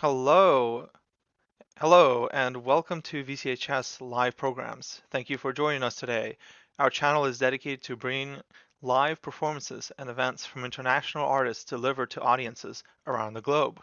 Hello, hello, and welcome to VCHS live programs. Thank you for joining us today. Our channel is dedicated to bringing live performances and events from international artists delivered to audiences around the globe.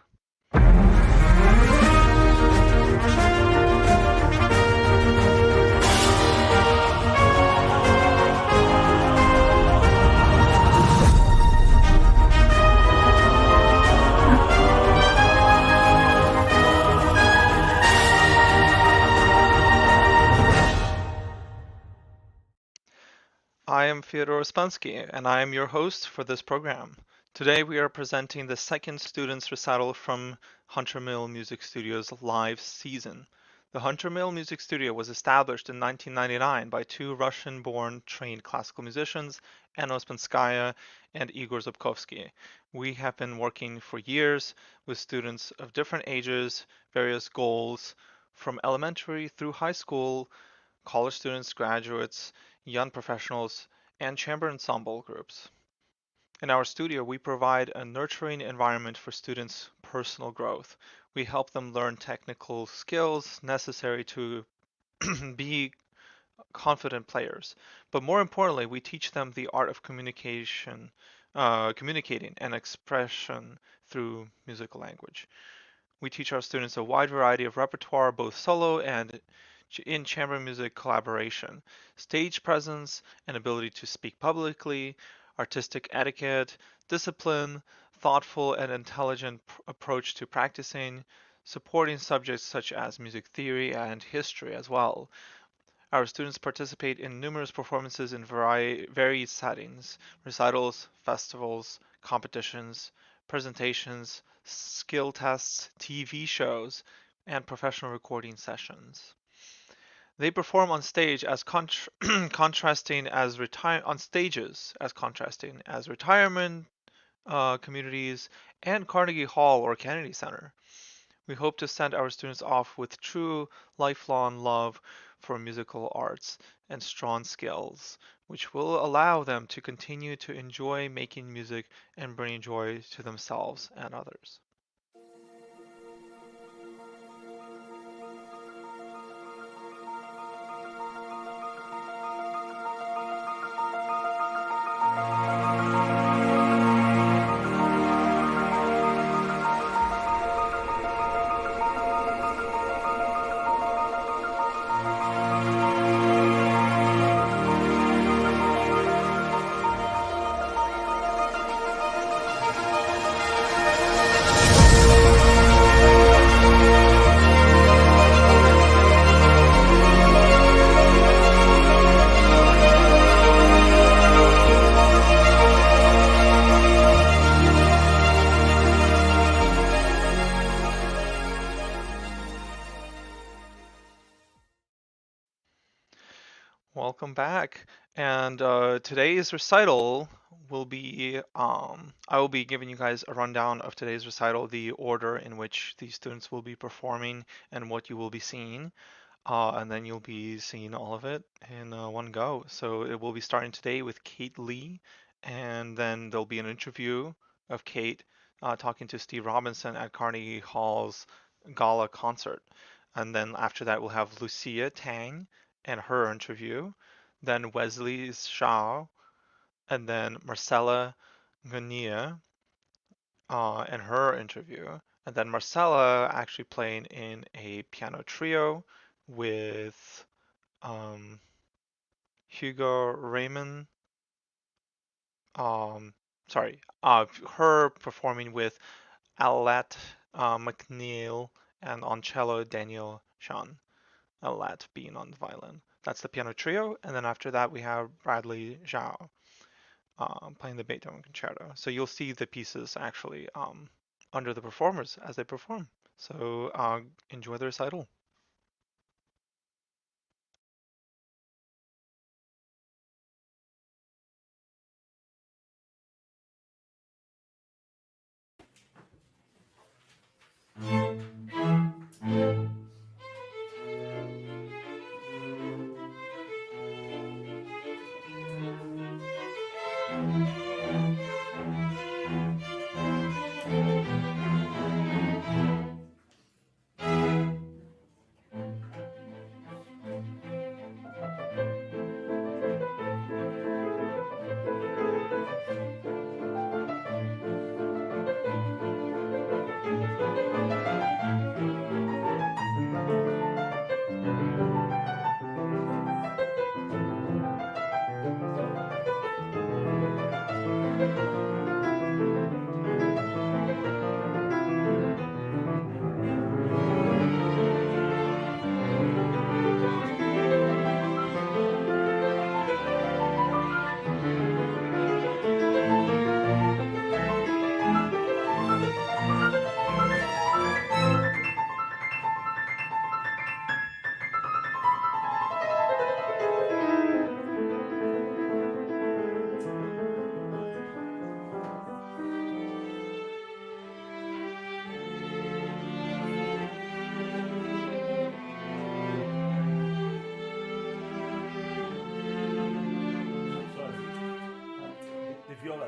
I am Fyodor Ouspenskaya, and I am your host for this program. Today we are presenting the second students recital from Hunter Mill Music Studio's live season. The Hunter Mill Music Studio was established in 1999 by two Russian-born trained classical musicians, Ouspenskaya and Igor Zubkovsky. We have been working for years with students of different ages, various goals, from elementary through high school, college students, graduates, young professionals, and chamber ensemble groups. In our studio, we provide a nurturing environment for students' personal growth. We help them learn technical skills necessary to be confident players. But more importantly, we teach them the art of communicating and expression through musical language. We teach our students a wide variety of repertoire, both solo and in chamber music collaboration, stage presence and ability to speak publicly, artistic etiquette, discipline, thoughtful and intelligent approach to practicing, supporting subjects such as music theory and history as well. Our students participate in numerous performances in varied settings, recitals, festivals, competitions, presentations, skill tests, TV shows, and professional recording sessions. They perform on stage as contrasting as on stages as contrasting as retirement communities and Carnegie Hall or Kennedy Center. We hope to send our students off with true lifelong love for musical arts and strong skills, which will allow them to continue to enjoy making music and bring joy to themselves and others. Welcome back. And today's recital will be, I will be giving you guys a rundown of today's recital, the order in which the students will be performing and what you will be seeing. And then you'll be seeing all of it in one go. So it will be starting today with Kate Lee, and then there'll be an interview of Kate talking to Steve Robinson at Carnegie Hall's gala concert. And then after that, we'll have Lucia Tang and her interview, then Wesley's Zhao, and then Marcela Gonyea and her interview, and then Marcela actually playing in a piano trio with um, Hugo Raymond. Um, sorry, her performing with Alat McNeil and on cello Daniel Sean. Alat being on the violin. That's the piano trio, and then after that we have Bradley Zhao playing the Beethoven Concerto. So you'll see the pieces actually under the performers as they perform. So enjoy the recital.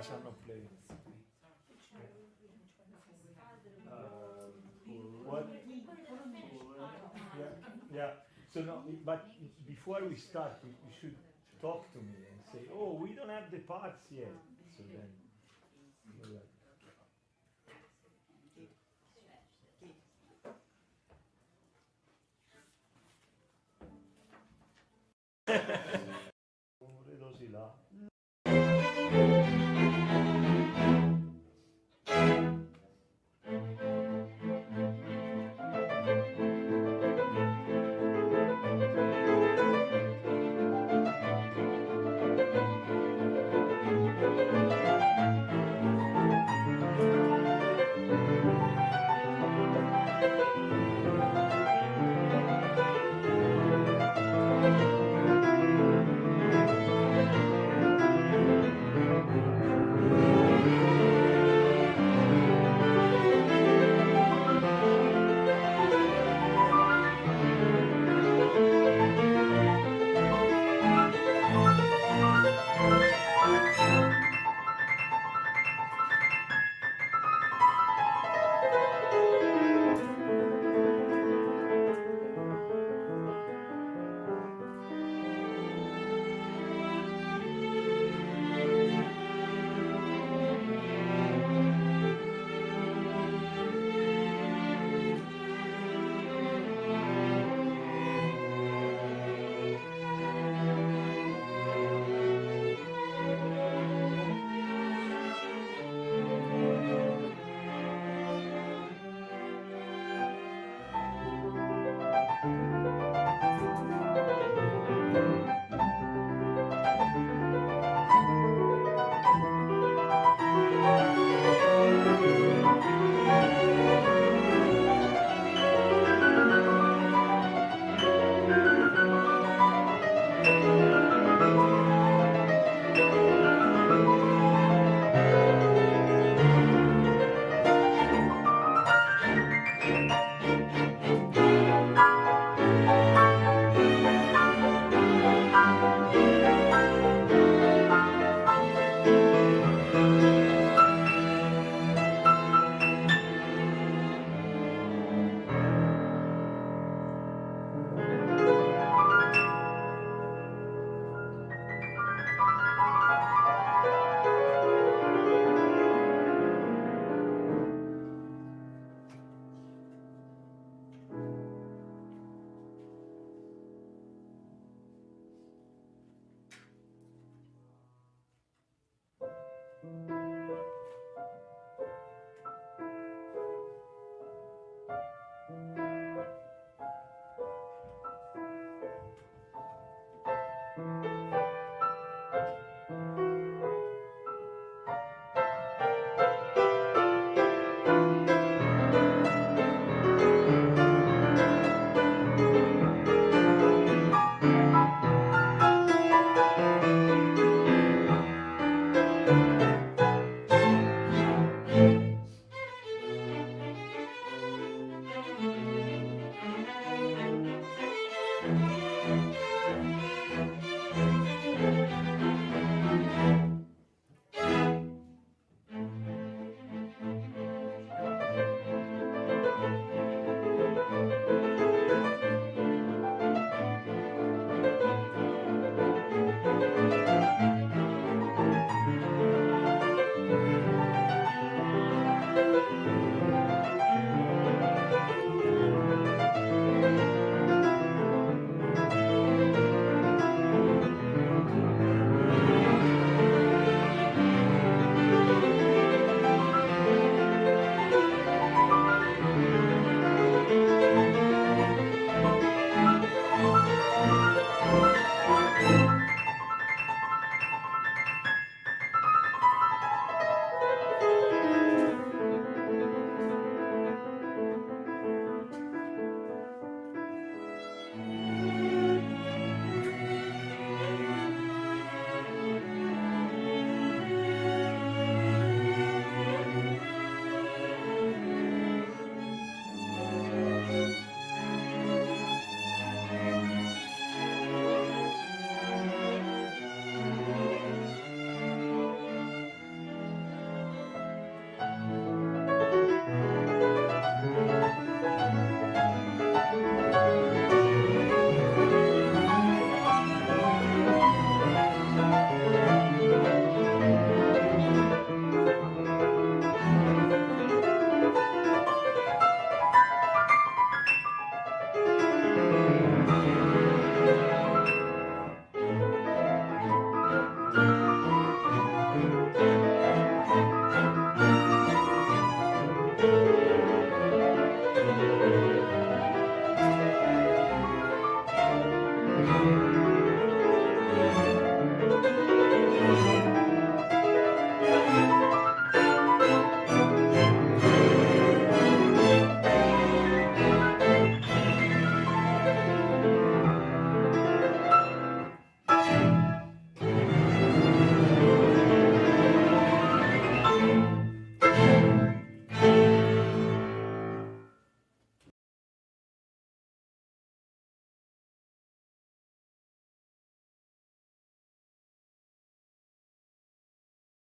sanno play. What? Yeah, yeah. So no, but before we start, you should talk to me and say, "Oh, we don't have the parts yet." So then, you're like, "Oh, così là."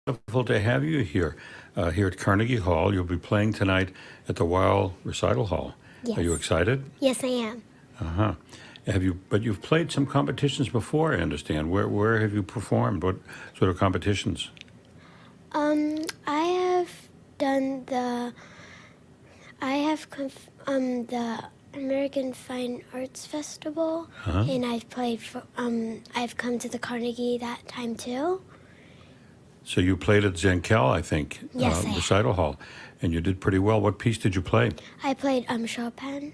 wonderful to have you here at Carnegie Hall. You'll be playing tonight at the Weil Recital Hall. Are you Yes. excited? Yes, I am. Uh-huh. But you've played some competitions before, I understand. Where have you performed? What sort of competitions? I have done the American Fine Arts Festival, Huh? and I've come to the Carnegie that time too. So you played at Zenkel, I think, Yes, I have. Recital Hall, and you did pretty well. What piece did you play? I played Chopin.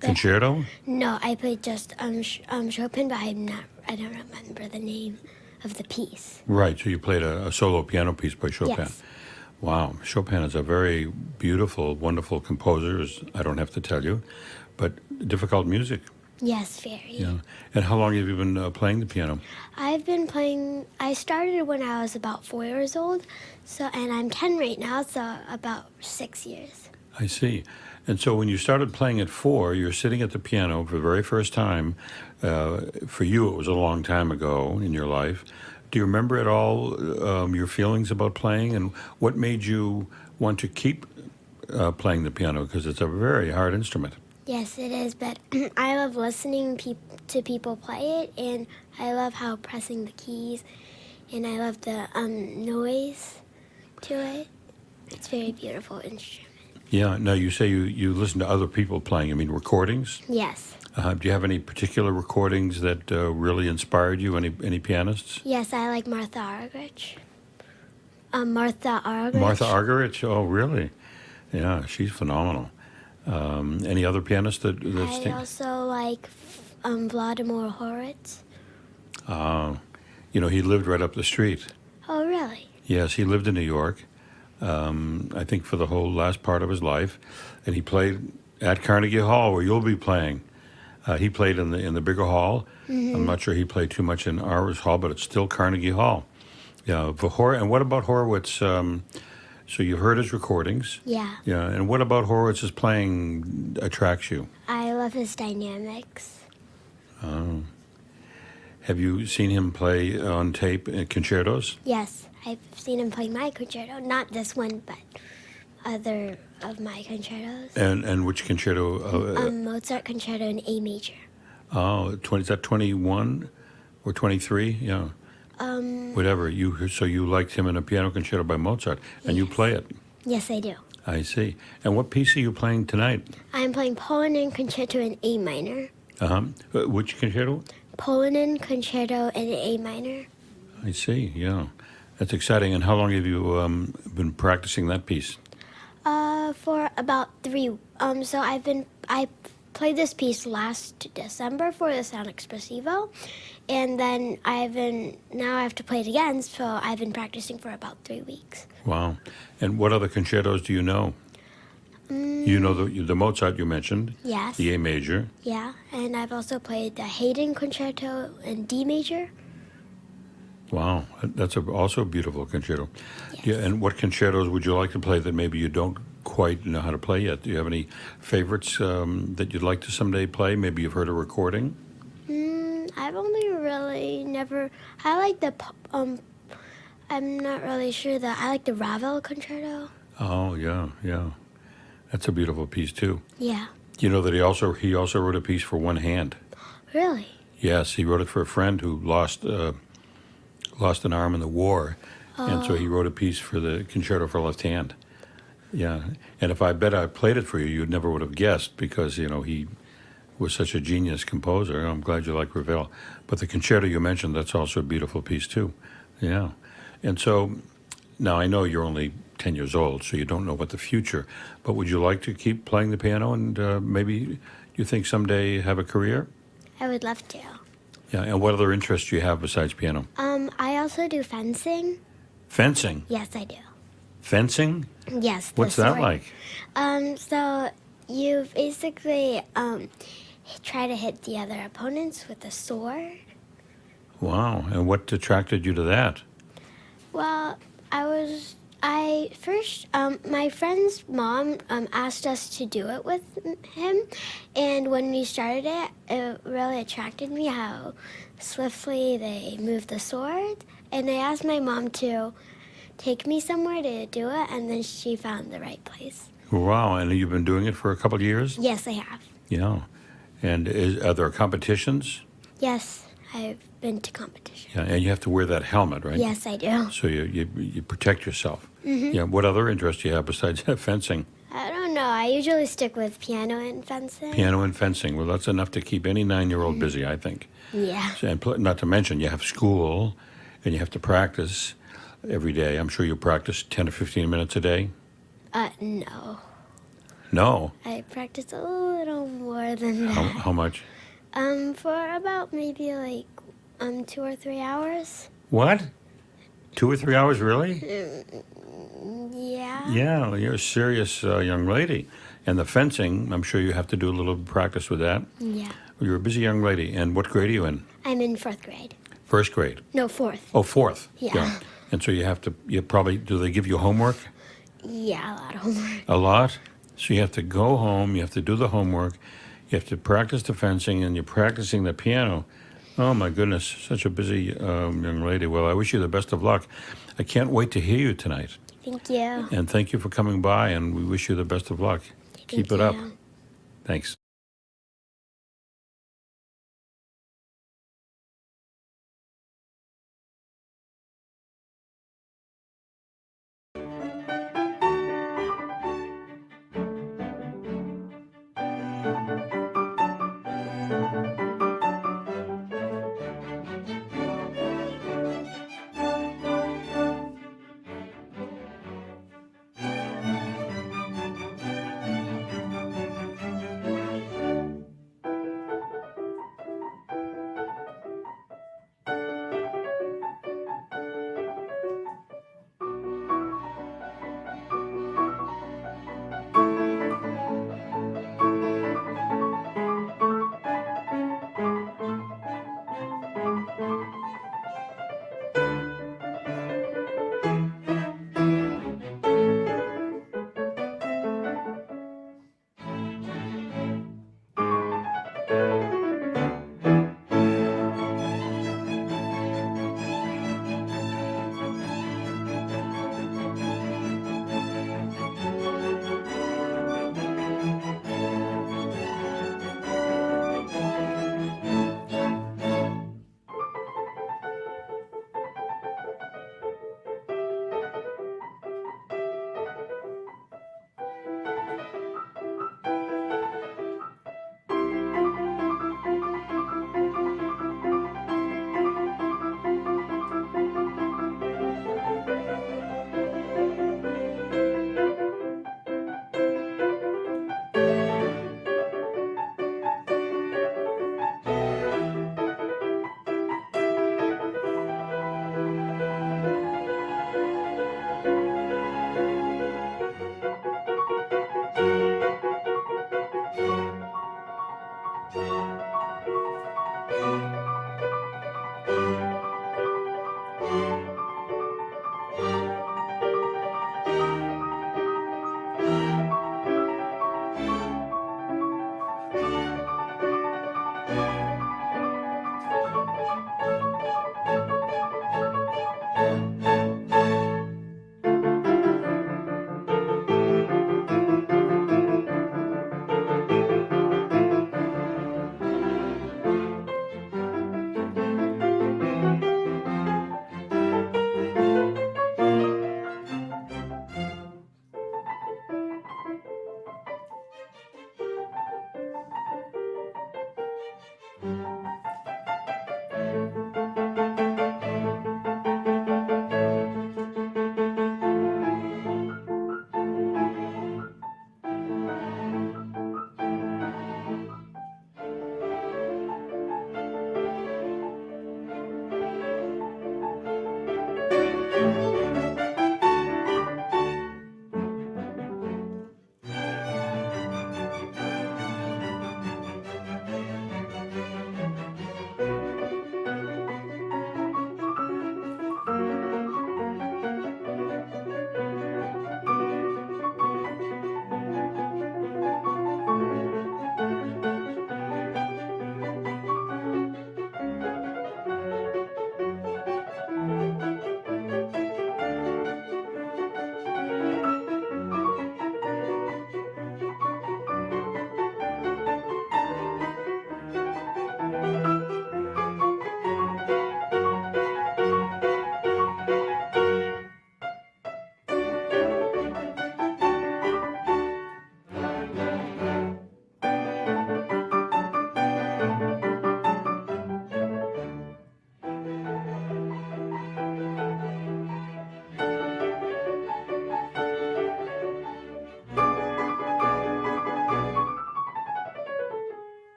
Concerto? No, I played just Chopin, but I don't remember the name of the piece. Right, so you played a solo piano piece by Chopin. Yes. Wow, Chopin is a very beautiful, wonderful composer, as I don't have to tell you, but difficult music. Yes, very. Yeah. And how long have you been playing the piano? I've been playing. I started when I was about 4 years old, and I'm 10 right now, so about 6 years. I see. And so when you started playing at 4, you're sitting at the piano for the very first time. For you, it was a long time ago in your life. Do you remember at all your feelings about playing, and what made you want to keep playing the piano? Because it's a very hard instrument. Yes, it is, but I love listening to people play it, and I love how pressing the keys, and I love the noise to it. It's a very beautiful instrument. Yeah. Now, you say you listen to other people playing. I mean, recordings? Yes. Do you have any particular recordings that really inspired you? Any pianists? Yes, I like Martha Argerich. Martha Argerich. Martha Argerich? Oh, really? Yeah, she's phenomenal. Any other pianists that I also like Vladimir Horowitz. he lived right up the street. Oh, really? Yes, he lived in New York, I think for the whole last part of his life. And he played at Carnegie Hall, where you'll be playing. He played in the bigger hall. Mm-hmm. I'm not sure he played too much in ours hall, but it's still Carnegie Hall. Yeah, and what about Horowitz? So you've heard his recordings. Yeah. Yeah, and what about Horowitz's playing attracts you? I love his dynamics. Have you seen him play on tape in concertos? Yes, I've seen him play my concerto. Not this one, but other of my concertos. And which concerto? Mozart concerto in A major. Is that 21 or 23? Yeah. Whatever. So you liked him in a piano concerto by Mozart, and you play it. Yes, I do. I see. And what piece are you playing tonight? I'm playing Polunin concerto in A minor. Which concerto? Polunin concerto in A minor. I see. Yeah, that's exciting. And how long have you been practicing that piece? For about 3. I played this piece last December for the Sound Expressivo, and then now I have to play it again. So I've been practicing for about 3 weeks. Wow. And what other concertos do you know? You know the Mozart you mentioned. Yes. The A major. Yeah, and I've also played the Haydn concerto in D major. Wow, that's also a beautiful concerto. Yes. Yeah, and what concertos would you like to play that maybe you don't quite know how to play yet? Do you have any favorites that you'd like to someday play? Maybe you've heard a recording? I've only really never. I like the. I'm not really sure that I like the Ravel concerto. Oh yeah. That's a beautiful piece too. Yeah. You know that he also wrote a piece for one hand. Really? Yes, he wrote it for a friend who lost an arm in the war, and so he wrote a piece for the concerto for left hand. Yeah, and if I played it for you, you never would have guessed because he was such a genius composer. I'm glad you like Ravel, but the concerto you mentioned, that's also a beautiful piece too. Yeah, and so now I know you're only 10 years old, so you don't know what the future. But would you like to keep playing the piano and maybe you think someday have a career? I would love to. Yeah, and what other interests do you have besides piano? I also do fencing. Fencing? Yes, I do. Fencing? Yes. What's that like? So you basically try to hit the other opponents with a sword. Wow, and what attracted you to that? Well, my friend's mom asked us to do it with him, and when we started it, it really attracted me how swiftly they moved the sword, and I asked my mom to take me somewhere to do it, and then she found the right place. Wow, and you've been doing it for a couple of years? Yes, I have. Yeah. And are there competitions? Yes, I've been to competition. Yeah, and you have to wear that helmet, right? Yes, I do. So you protect yourself. Yeah. What other interests do you have besides fencing? I don't know. I usually stick with piano and fencing. Piano and fencing. Well, that's enough to keep any 9-year-old busy, I think. Yeah. And not to mention, you have school, and you have to practice every day. I'm sure you practice 10 to 15 minutes a day. No. No. I practice a little more than that. How much? For about maybe like 2 or 3 hours. What? 2 or 3 hours, really? Yeah. Yeah, you're a serious young lady. And the fencing, I'm sure you have to do a little practice with that. Yeah. You're a busy young lady. And what grade are you in? I'm in 4th grade. First grade? No, 4th. Oh, fourth. Yeah. And so do they give you homework? Yeah, a lot of homework. A lot? So you have to go home, you have to do the homework, you have to practice the fencing, and you're practicing the piano. Oh my goodness, such a busy young lady. Well, I wish you the best of luck. I can't wait to hear you tonight. Thank you. And thank you for coming by, and we wish you the best of luck. Keep it up. You. Thanks.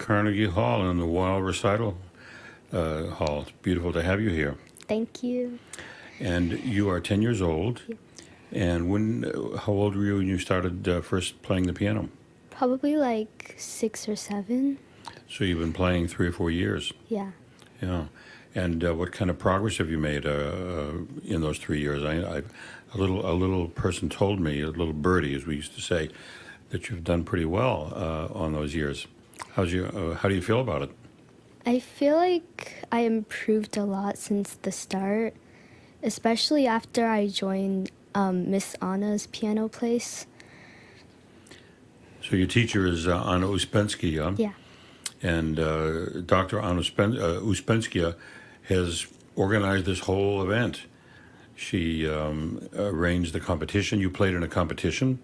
Carnegie Hall in the Wild Recital Hall. It's beautiful to have you here. Thank you. And you are 10 years old. Yeah. And how old were you when you started first playing the piano? Probably like 6 or 7. So you've been playing 3 or 4 years. Yeah. Yeah. And what kind of progress have you made in those 3 years? A little person told me, a little birdie, as we used to say, that you've done pretty well on those years. How do you feel about it? I feel like I improved a lot since the start, especially after I joined Miss Anna's piano place. So your teacher is Anna Ouspenskaya. Yeah. And Dr. Anna Ouspenskaya has organized this whole event. She arranged the competition. You played in a competition,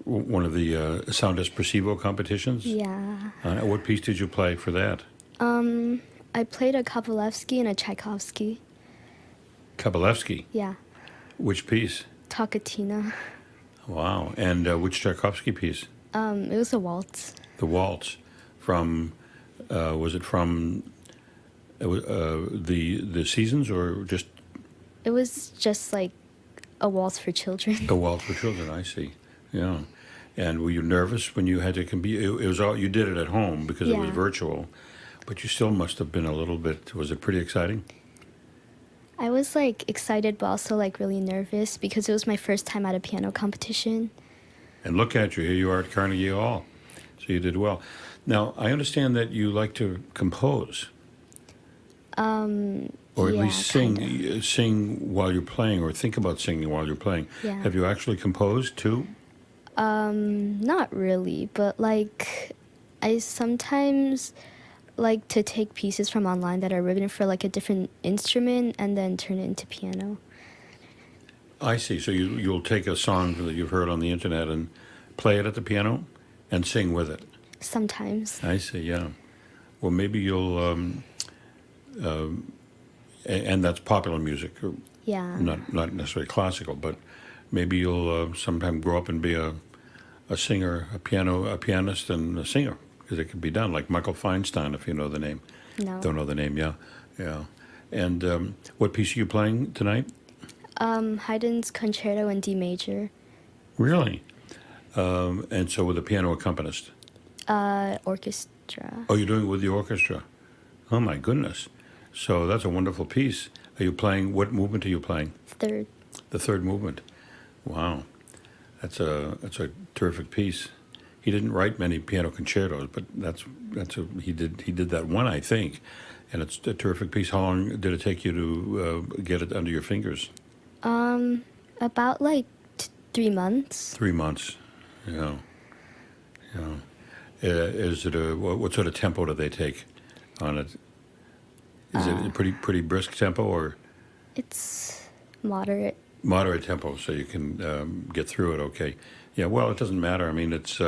one of the Sound Espressivo competitions. Yeah. What piece did you play for that? I played a Kavalevsky and a Tchaikovsky. Kabalevsky. Yeah. Which piece? Tocatina. Wow. And which Tchaikovsky piece? It was a waltz. The waltz. From, was it from the seasons or just? It was just like a waltz for children. A waltz for children, I see. Yeah. And were you nervous when you had to compete? It was all, you did it at home because it was Yeah. virtual, but you still must have been a little bit, was it pretty exciting? I was like excited but also like really nervous because it was my first time at a piano competition. And look at you, here you are at Carnegie Hall. So you did well. Now, I understand that you like to compose. Or at yeah, least sing while you're playing, or think about singing while you're playing. Yeah. Have you actually composed too? Not really, but like I sometimes like to take pieces from online that are written for like a different instrument and then turn it into piano. I see. So you'll take a song that you've heard on the internet and play it at the piano and sing with it. Sometimes. I see, yeah. Well, maybe you'll, and that's popular music, or Yeah. not necessarily classical, but maybe you'll sometime grow up and be a singer, a pianist and a singer, because it could be done, like Michael Feinstein, if you know the name. No. Don't know the name, yeah. And what piece are you playing tonight? Haydn's Concerto in D major. Really? And so with a piano accompanist? Orchestra. Oh, you're doing it with the orchestra? Oh, my goodness. So that's a wonderful piece. Are you playing, what movement are you playing? Third. The third movement. Wow. That's a terrific piece. He didn't write many piano concertos, but he did that one, I think. And it's a terrific piece. How long did it take you to get it under your fingers? About like 3 months. 3 months. Yeah. Yeah. Is it what sort of tempo do they take on it? Is it a pretty brisk tempo or It's moderate. moderate tempo, so you can get through it? Okay. Yeah. Well, it doesn't matter. I mean, it's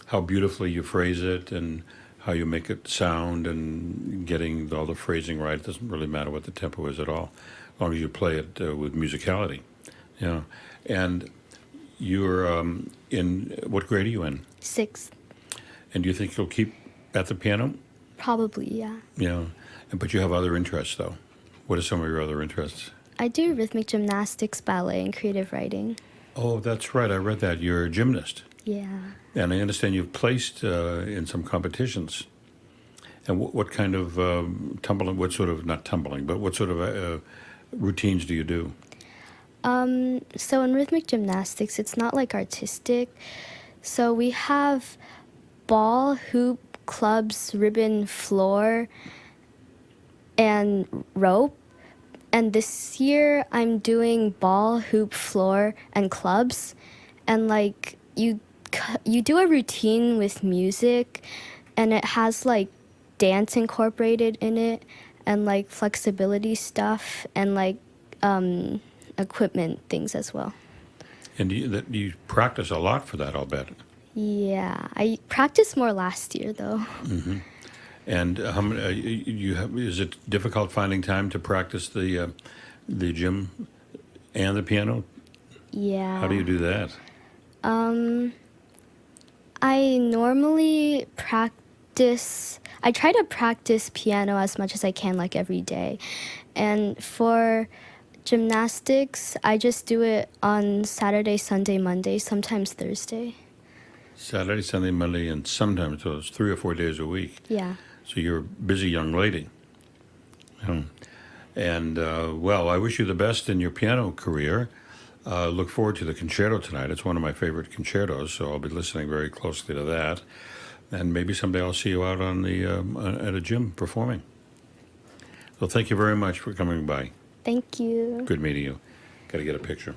how beautifully you phrase it and how you make it sound and getting all the phrasing right. It doesn't really matter what the tempo is at all, as long as you play it with musicality. Yeah. And you're in what grade are you in? 6th. And do you think you'll keep at the piano? Probably, yeah. Yeah. But you have other interests, though. What are some of your other interests? I do rhythmic gymnastics, ballet, and creative writing. Oh, that's right. I read that. You're a gymnast. Yeah. And I understand you've placed in some competitions. And what kind of tumbling, not tumbling, but what sort of routines do you do? So in rhythmic gymnastics, it's not like artistic. So we have ball, hoop, clubs, ribbon, floor, and rope. And this year I'm doing ball, hoop, floor, and clubs. And like you do a routine with music, and it has like dance incorporated in it, and like flexibility stuff, and like equipment things as well. And you practice a lot for that, I'll bet. Yeah, I practiced more last year though. Mm-hmm. And how many, is it difficult finding time to practice the gym and the piano? Yeah. How do you do that? I normally practice, I try to practice piano as much as I can, like every day. And for gymnastics, I just do it on Saturday, Sunday, Monday, sometimes Thursday. Saturday, Sunday, Monday, and sometimes, so it's 3 or 4 days a week. Yeah. So you're a busy young lady. And, well, I wish you the best in your piano career. Look forward to the concerto tonight. It's one of my favorite concertos, so I'll be listening very closely to that. And maybe someday I'll see you out on the at a gym performing. So thank you very much for coming by. Thank you. Good meeting you. Got to get a picture.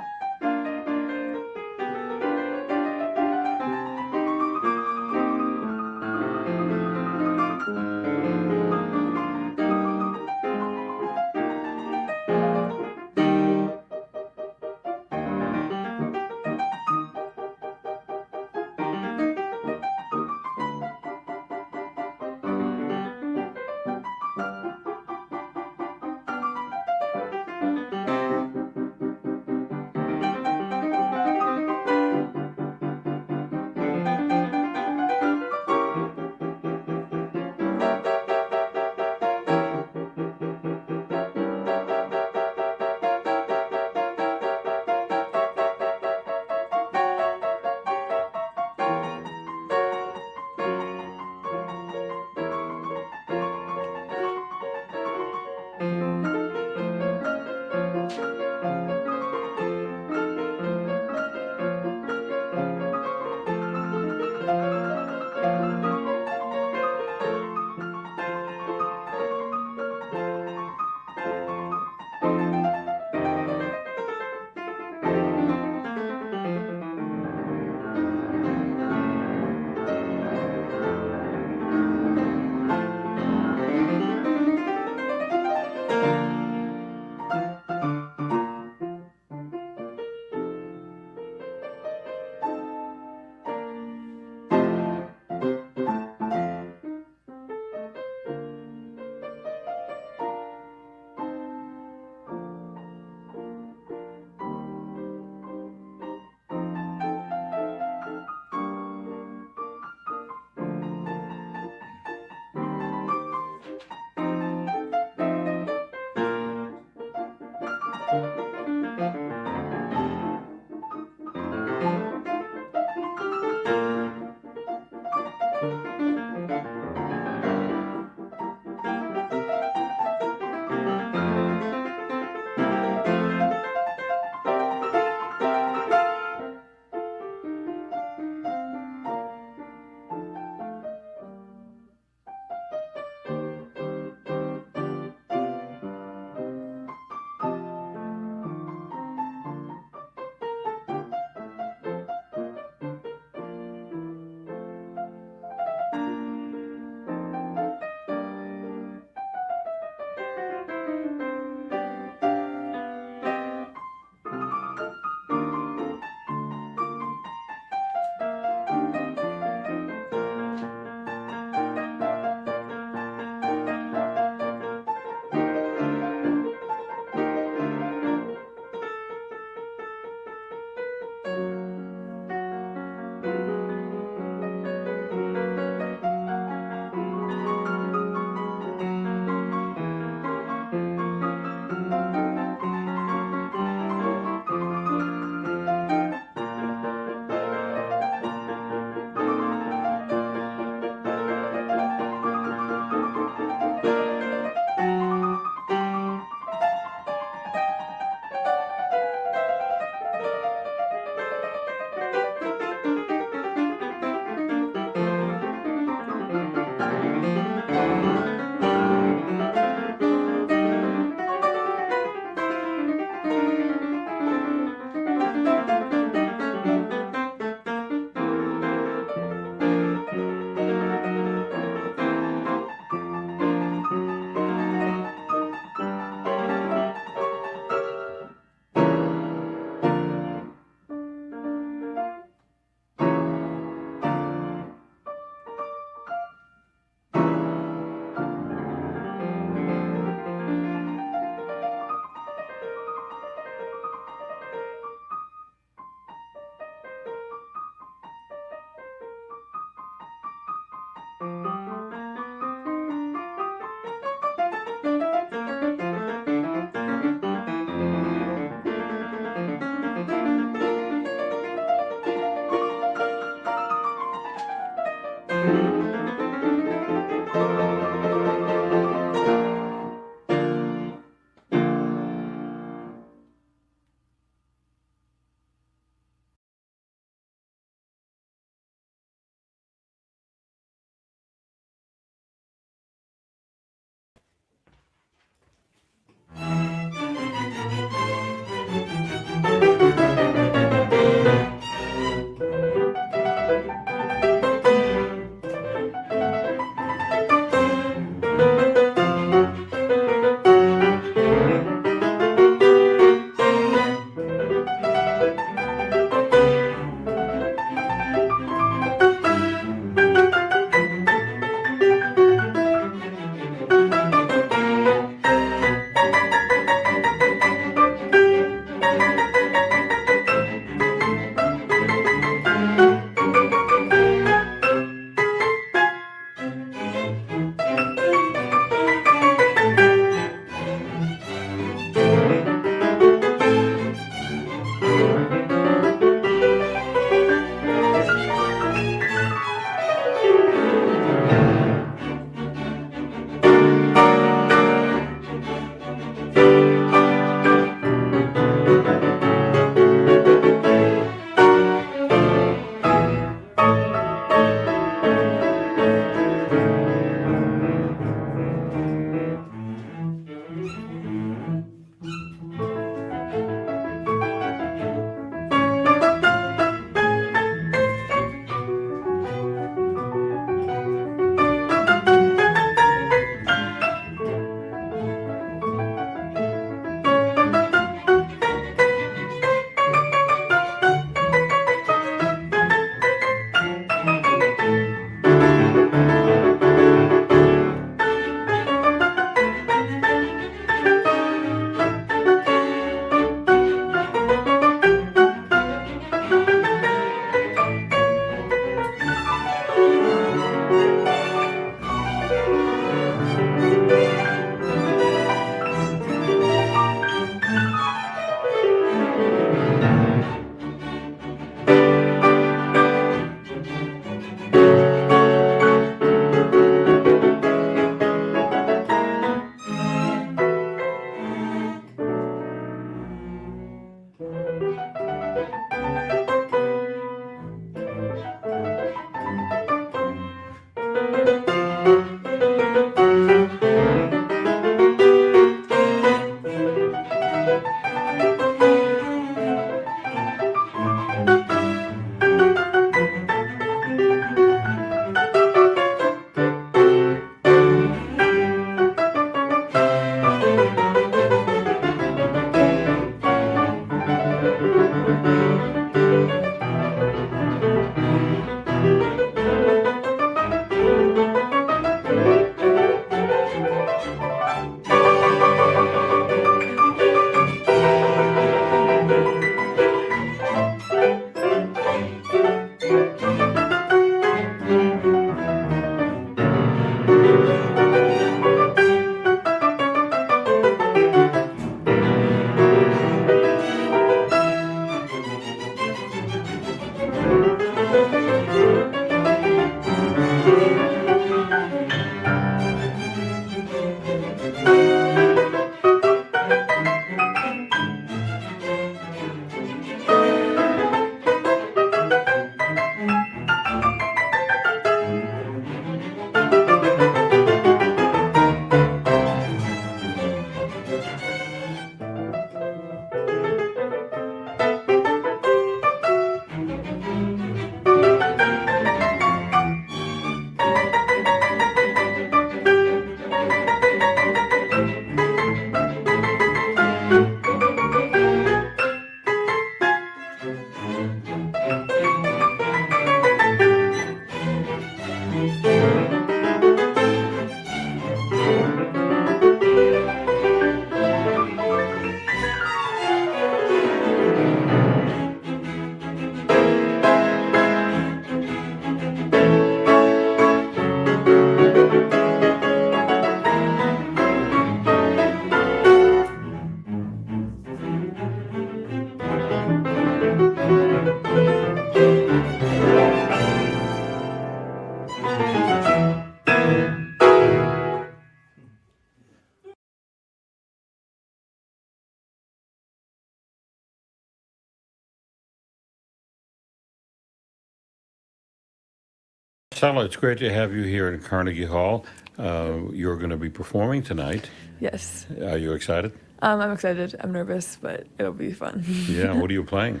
Marcela, it's great to have you here in Carnegie Hall. You're going to be performing tonight. Yes. Are you excited? I'm excited. I'm nervous, but it'll be fun. Yeah, what are you playing?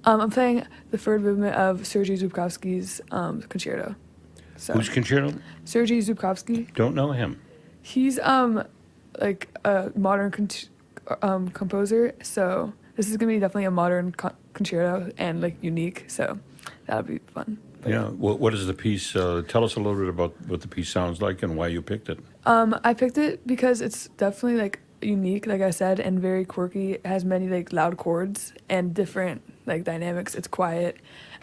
I'm playing the third movement of Sergei Zubkovsky's concerto. So, Who's concerto? Sergei Zubkovsky. Don't know him. He's like a modern composer, so this is gonna be definitely a modern concerto and like unique. So that'll be fun. But, Yeah. What is the piece? Tell us a little bit about what the piece sounds like and why you picked it. I picked it because it's definitely like unique, like I said, and very quirky. It has many like loud chords and different like dynamics. It's quiet,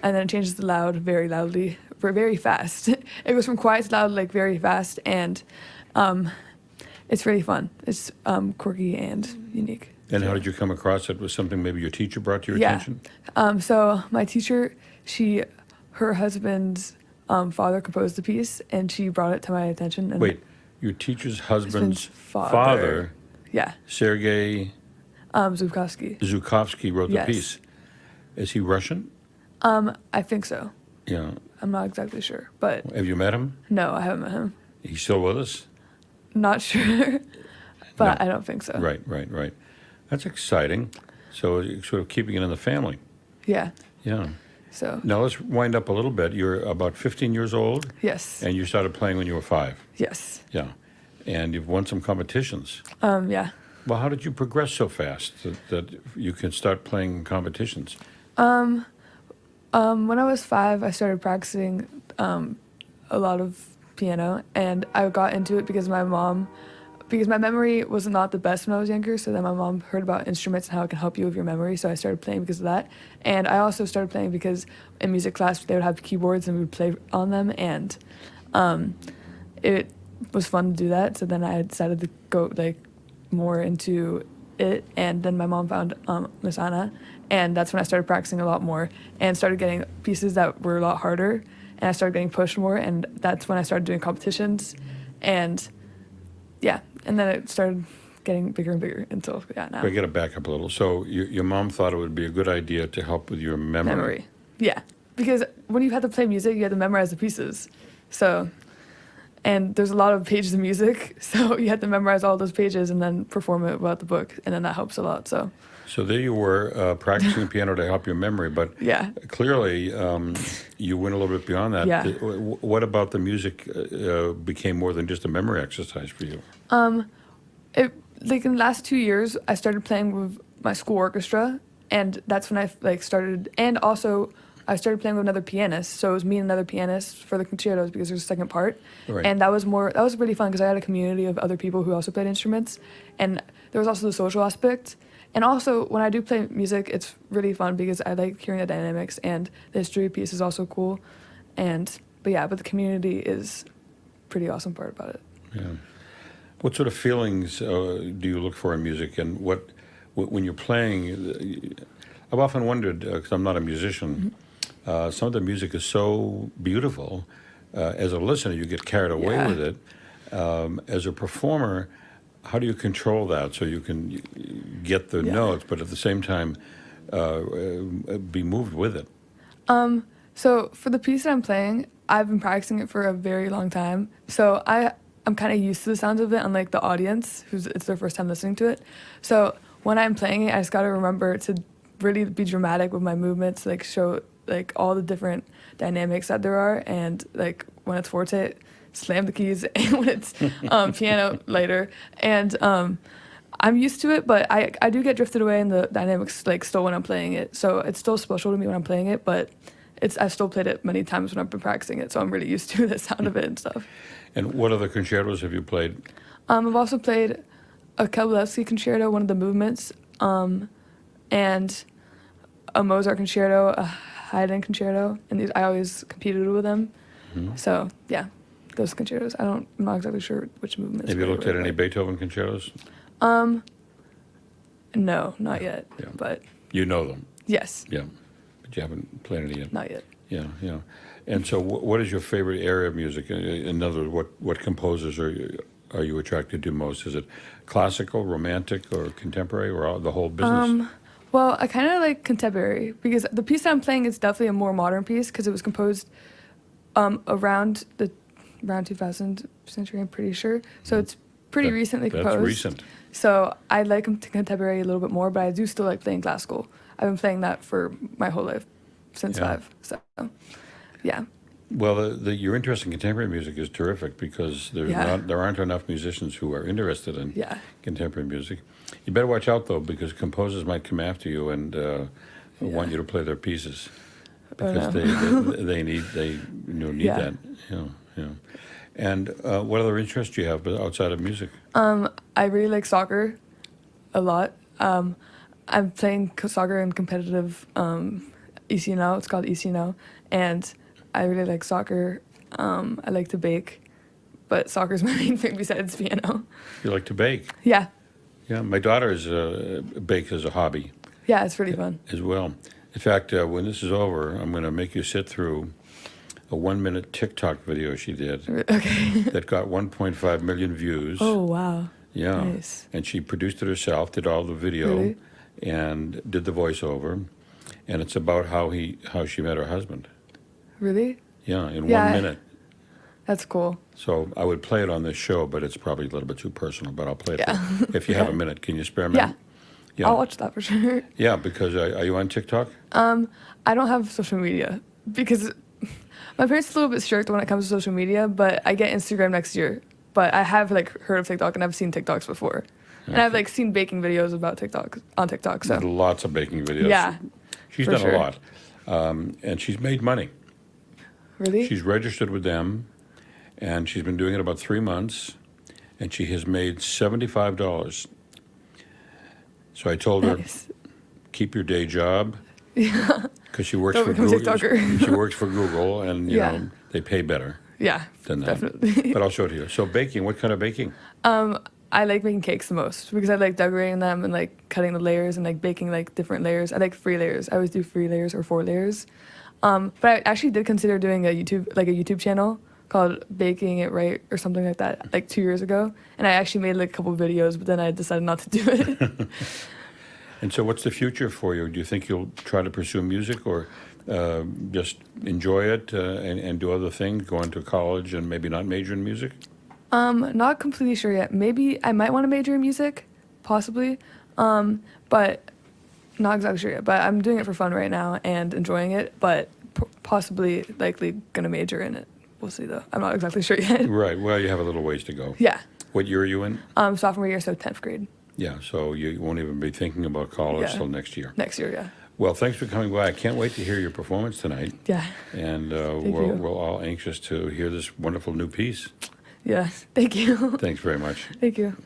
and then it changes to loud very loudly, very fast. It goes from quiet to loud like very fast, and it's really fun. It's quirky and unique. And how did you come across it? Was something maybe your teacher brought to your Yeah. attention? So my teacher, her husband's father composed the piece, and she brought it to my attention. And Wait, your teacher's husband's father. father, Yeah, Sergei Zubkovsky. Zhukovsky, wrote the Yes. piece. Is he Russian? I think so. Yeah. I'm not exactly sure, but Have you met him? no, I haven't met him. He's still with us? Not sure, but No. I don't think so. Right. That's exciting. So you're sort of keeping it in the family. Yeah. Yeah. So Now let's wind up a little bit. You're about 15 years old, yes. and you started playing when you were 5. Yes. Yeah. And you've won some competitions. Yeah. Well, how did you progress so fast that you can start playing competitions? When I was 5, I started practicing a lot of piano, and I got into it because my memory was not the best when I was younger, so then my mom heard about instruments and how it can help you with your memory, so I started playing because of that. And I also started playing because in music class they would have keyboards and we would play on them, and it was fun to do that, so then I decided to go like more into it, and then my mom found Miss Anna, and that's when I started practicing a lot more and started getting pieces that were a lot harder, and I started getting pushed more, and that's when I started doing competitions, and yeah, and then it started getting bigger and bigger until now. I got to back up a little. So your mom thought it would be a good idea to help with your memory. Yeah, because when you have to play music, you have to memorize the pieces, so. And there's a lot of pages of music, so you have to memorize all those pages and then perform it without the book, and then that helps a lot. So there you were practicing piano to help your memory, but yeah, clearly you went a little bit beyond that. Yeah. What about the music became more than just a memory exercise for you? it like in the last 2 years, I started playing with my school orchestra, and that's when I like started, and also I started playing with another pianist. So it was me and another pianist for the concertos because there's a second part. Right. And that was really fun because I had a community of other people who also played instruments. And there was also the social aspect. And also when I do play music, it's really fun because I like hearing the dynamics, and the history piece is also cool. But the community is pretty awesome part about it. Yeah. What sort of feelings do you look for in music, and when you're playing? I've often wondered, because I'm not a musician, some of the music is so beautiful. As a listener, you get carried away Yeah. with it. As a performer, how do you control that so you can get the Yeah. notes, but at the same time be moved with it? So for the piece that I'm playing, I've been practicing it for a very long time. So I'm kind of used to the sounds of it, unlike the audience, it's their first time listening to it. So when I'm playing it, I just got to remember to really be dramatic with my movements, like show like all the different dynamics that there are, and like when it's forte, slam the keys, and when it's piano, lighter. And I'm used to it, but I do get drifted away in the dynamics, like still when I'm playing it. So it's still special to me when I'm playing it, but I've still played it many times when I've been practicing it, so I'm really used to the sound of it and stuff. And what other concertos have you played? I've also played a Kabelevsky concerto, one of the movements, and a Mozart concerto, a Haydn concerto, and I always competed with them. Mm-hmm. So yeah, those concertos. I'm not exactly sure which movements. Have you they looked were, at any but- Beethoven concertos? No, not yet. Yeah. But You know them, yes, yeah, but you haven't played any yet. not yet. Yeah. And so, what is your favorite area of music? In other words, what composers are you attracted to most? Is it classical, romantic, or contemporary, or the whole business? Well, I kind of like contemporary because the piece that I'm playing is definitely a more modern piece because it was composed around 2000 century, I'm pretty sure. So it's pretty recently That's composed. recent. So I like contemporary a little bit more, but I do still like playing classical. I've been playing that for my whole life, since Yeah. 5. So, yeah. Well, your interest in contemporary music is terrific because Yeah. there aren't enough musicians who are interested in Yeah. contemporary music. You better watch out though, because composers might come after you and want you to play their pieces because they need need Yeah. that. Yeah. And what other interests do you have outside of music? I really like soccer a lot. I'm playing soccer in competitive EC now. It's called EC now. And I really like soccer. I like to bake. But soccer's my main thing besides piano. You like to bake? Yeah. Yeah, my daughter is bakes as a hobby Yeah, it's pretty fun. as well. In fact, when this is over, I'm going to make you sit through a 1-minute TikTok video she did Okay. that got 1.5 million views. Oh, wow. Yeah. Nice. And she produced it herself, did all the video, Really? and did the voiceover. And it's about how she met her husband. Really? Yeah, in Yeah. 1 minute. That's cool. So I would play it on this show, but it's probably a little bit too personal. But I'll play it Yeah. for, if you have a minute. Can you spare a minute? Yeah. I'll watch that for sure. Yeah, because are you on TikTok? I don't have social media because my parents are a little bit strict when it comes to social media, but I get Instagram next year. But I have heard of TikTok and I've seen TikToks before. And I've seen baking videos about TikTok on TikTok. So Lots of baking videos. yeah. She's for done sure. a lot. And she's made money. Really? She's registered with them, and she's been doing it about 3 months, and she has made $75. So I told her, Nice. keep your day job. Yeah. Because she works Don't for become a Google. TikToker. She works for Google, and Yeah. they pay better Yeah. than that. Definitely. But I'll show it to you. So baking, what kind of baking? I like making cakes the most because I like decorating them and cutting the layers and baking different layers. I like 3 layers. I always do 3 layers or 4 layers. But I actually did consider doing a YouTube channel called Baking It Right or something like that 2 years ago. And I actually made a couple videos, but then I decided not to do it. And so what's the future for you? Do you think you'll try to pursue music or just enjoy it and do other things, go into college and maybe not major in music? Not completely sure yet. Maybe I might want to major in music, possibly. But not exactly sure yet. But I'm doing it for fun right now and enjoying it, but possibly likely going to major in it. We'll see though. I'm not exactly sure yet. Right. Well, you have a little ways to go. Yeah. What year are you in? Sophomore year, so 10th grade. Yeah, so you won't even be thinking about college Yeah. till next year. Next year, yeah. Well, thanks for coming by. I can't wait to hear your performance tonight. Yeah. And you. we're all anxious to hear this wonderful new piece. Yeah. Thank you. Thanks very much. Thank you.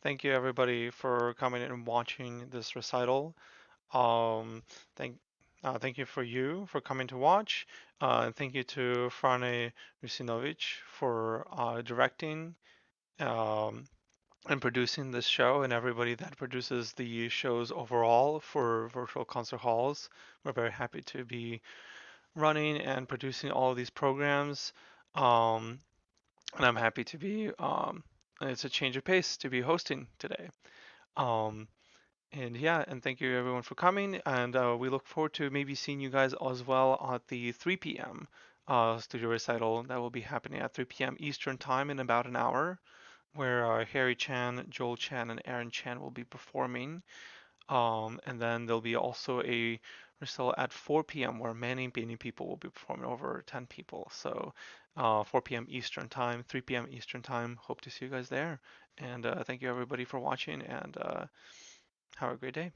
Thank you everybody for coming and watching this recital. Um, thank thank you for coming to watch. And thank you to Frane Rusinovic for directing um, and producing this show, and everybody that produces the shows overall for virtual concert halls. We're very happy to be running and producing all of these programs. Um, and I'm happy to be, it's a change of pace to be hosting today. Um, and yeah, and thank you everyone for coming. And we look forward to maybe seeing you guys as well at the 3 p.m. Studio recital that will be happening at 3 p.m. Eastern Time in about an hour, where Harry Chan, Joel Chan, and Aaron Chan will be performing. And then there'll be also a recital at 4 p.m. where many people will be performing, over 10 people. So 4 p.m. Eastern Time, 3 p.m. Eastern Time. Hope to see you guys there. And thank you everybody for watching, and have a great day.